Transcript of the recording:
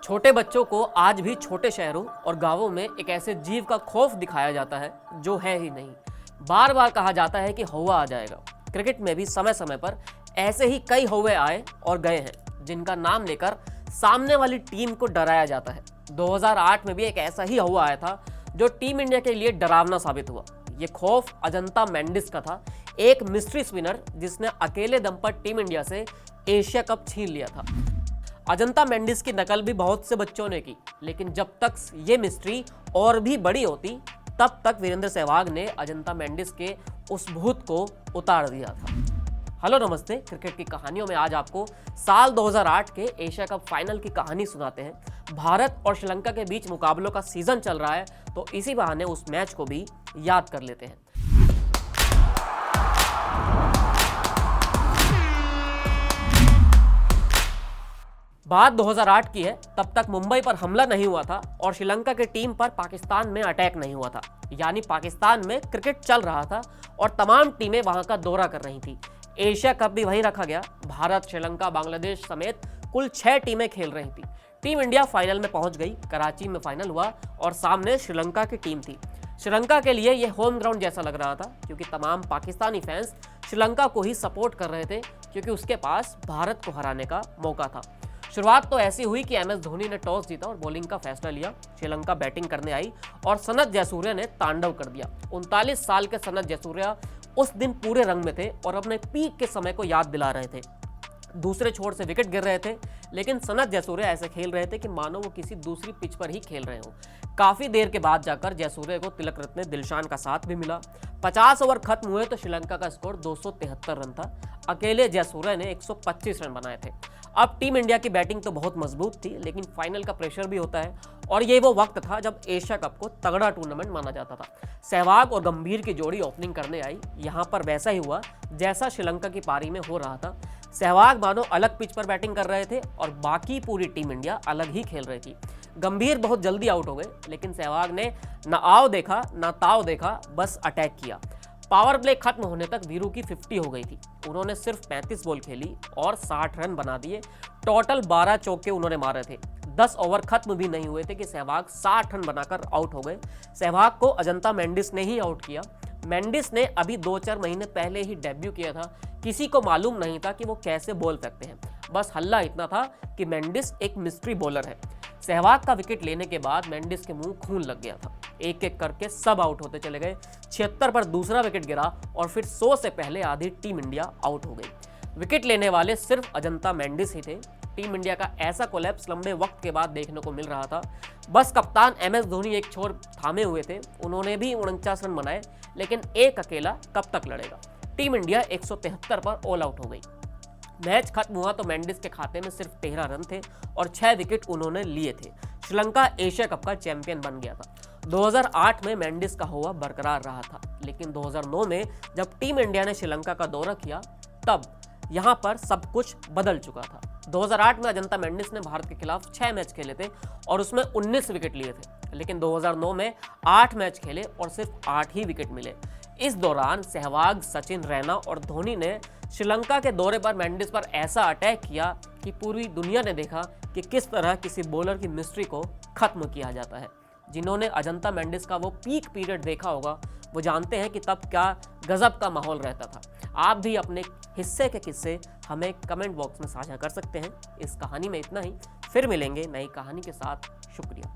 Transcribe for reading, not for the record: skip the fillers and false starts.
छोटे बच्चों को आज भी छोटे शहरों और गांवों में एक ऐसे जीव का खौफ दिखाया जाता है जो है ही नहीं। बार बार कहा जाता है कि हौवा आ जाएगा। क्रिकेट में भी समय समय पर ऐसे ही कई हौवे आए और गए हैं जिनका नाम लेकर सामने वाली टीम को डराया जाता है। 2008 में भी एक ऐसा ही हौवा आया था जो टीम इंडिया के लिए डरावना साबित हुआ। ये खौफ अजंता मेंडिस का था, एक मिस्ट्री स्पिनर जिसने अकेले दम पर टीम इंडिया से एशिया कप छीन लिया था। अजंता मेंडिस की नकल भी बहुत से बच्चों ने की, लेकिन जब तक ये मिस्ट्री और भी बड़ी होती तब तक वीरेंद्र सहवाग ने अजंता मेंडिस के उस भूत को उतार दिया था। हेलो नमस्ते, क्रिकेट की कहानियों में आज आपको साल 2008 के एशिया कप फाइनल की कहानी सुनाते हैं। भारत और श्रीलंका के बीच मुकाबलों का सीजन चल रहा है, तो इसी बहाने उस मैच को भी याद कर लेते हैं। बात 2008 की है। तब तक मुंबई पर हमला नहीं हुआ था और श्रीलंका की टीम पर पाकिस्तान में अटैक नहीं हुआ था। यानी पाकिस्तान में क्रिकेट चल रहा था और तमाम टीमें वहां का दौरा कर रही थी। एशिया कप भी वहीं रखा गया। भारत, श्रीलंका, बांग्लादेश समेत कुल 6 टीमें खेल रही थी। टीम इंडिया फाइनल में पहुंच गई। कराची में फाइनल हुआ और सामने श्रीलंका की टीम थी। श्रीलंका के लिए यह होम ग्राउंड जैसा लग रहा था, क्योंकि तमाम पाकिस्तानी फैंस श्रीलंका को ही सपोर्ट कर रहे थे, क्योंकि उसके पास भारत को हराने का मौका था। शुरुआत तो ऐसी हुई कि एमएस धोनी ने टॉस जीता और बॉलिंग का फैसला लिया। श्रीलंका बैटिंग करने आई और सनत जयसूर्या ने तांडव कर दिया। 39 साल के सनत जयसूर्या उस दिन पूरे रंग में थे और अपने पीक के समय को याद दिला रहे थे। दूसरे छोर से विकेट गिर रहे थे, लेकिन सनत जयसूर्या ऐसे खेल रहे थे कि मानो वो किसी दूसरी पिच पर ही खेल रहे हो। काफी देर के बाद जाकर जयसूर्या को तिलक रत्न दिलशान का साथ भी मिला। 50 ओवर खत्म हुए तो श्रीलंका का स्कोर 273 रन था। अकेले जयसूर्या ने 125 रन बनाए थे। अब टीम इंडिया की बैटिंग तो बहुत मजबूत थी, लेकिन फाइनल का प्रेशर भी होता है और ये वो वक्त था जब एशिया कप को तगड़ा टूर्नामेंट माना जाता था। सहवाग और गंभीर की जोड़ी ओपनिंग करने आई। यहाँ पर वैसा ही हुआ जैसा श्रीलंका की पारी में हो रहा था। सहवाग मानो अलग पिच पर बैटिंग कर रहे थे और बाकी पूरी टीम इंडिया अलग ही खेल रही थी। गंभीर बहुत जल्दी आउट हो गए, लेकिन सहवाग ने ना आओ देखा ना ताव देखा, बस अटैक किया। पावर प्ले खत्म होने तक वीरू की 50 हो गई थी। उन्होंने सिर्फ 35 बॉल खेली और 60 रन बना दिए। टोटल 12 चौके उन्होंने मारे थे। 10 ओवर खत्म भी नहीं हुए थे कि सहवाग 60 रन बनाकर आउट हो गए। सहवाग को अजंता मेंडिस ने ही आउट किया। मेंडिस ने अभी 2-4 महीने पहले ही डेब्यू किया था। किसी को मालूम नहीं था कि वो कैसे बॉल फेंकते हैं। बस हल्ला इतना था कि मेंडिस एक मिस्ट्री बॉलर है। सहवाग का विकेट लेने के बाद मेंडिस के मुंह खून लग गया था। एक एक करके सब आउट होते चले गए। 76 पर दूसरा विकेट गिरा और फिर 100 से पहले आधी टीम इंडिया आउट हो गई। विकेट लेने वाले सिर्फ अजंता मेंडिस ही थे। टीम इंडिया का ऐसा कोलैप्स लंबे वक्त के बाद देखने को मिल रहा था। बस कप्तान एमएस धोनी एक छोर थामे हुए थे। उन्होंने भी 49 रन बनाए, लेकिन एक अकेला कब तक लड़ेगा। टीम इंडिया 173 पर ऑल आउट हो गई। मैच खत्म हुआ तो मेंडिस के खाते में सिर्फ 13 रन थे और 6 विकेट उन्होंने लिए थे। श्रीलंका एशिया कप का चैंपियन बन गया था। 2008 में मेंडिस का हौवा बरकरार रहा था, लेकिन 2009 में जब टीम इंडिया ने श्रीलंका का दौरा किया तब यहां पर सब कुछ बदल चुका था। 2008 में अजंता मेंडिस ने भारत के खिलाफ 6 मैच खेले थे और उसमें 19 विकेट लिए थे, लेकिन 2009 में 8 मैच खेले और सिर्फ 8 ही विकेट मिले। इस दौरान सहवाग, सचिन, रैना और धोनी ने श्रीलंका के दौरे पर मेंडिस पर ऐसा अटैक किया कि पूरी दुनिया ने देखा कि किस तरह किसी बॉलर की मिस्ट्री को खत्म किया जाता है। जिन्होंने अजंता मेंडिस का वो पीक पीरियड देखा होगा वो जानते हैं कि तब क्या गजब का माहौल रहता था। आप भी अपने हिस्से के किस्से हमें कमेंट बॉक्स में साझा कर सकते हैं। इस कहानी में इतना ही। फिर मिलेंगे नई कहानी के साथ। शुक्रिया।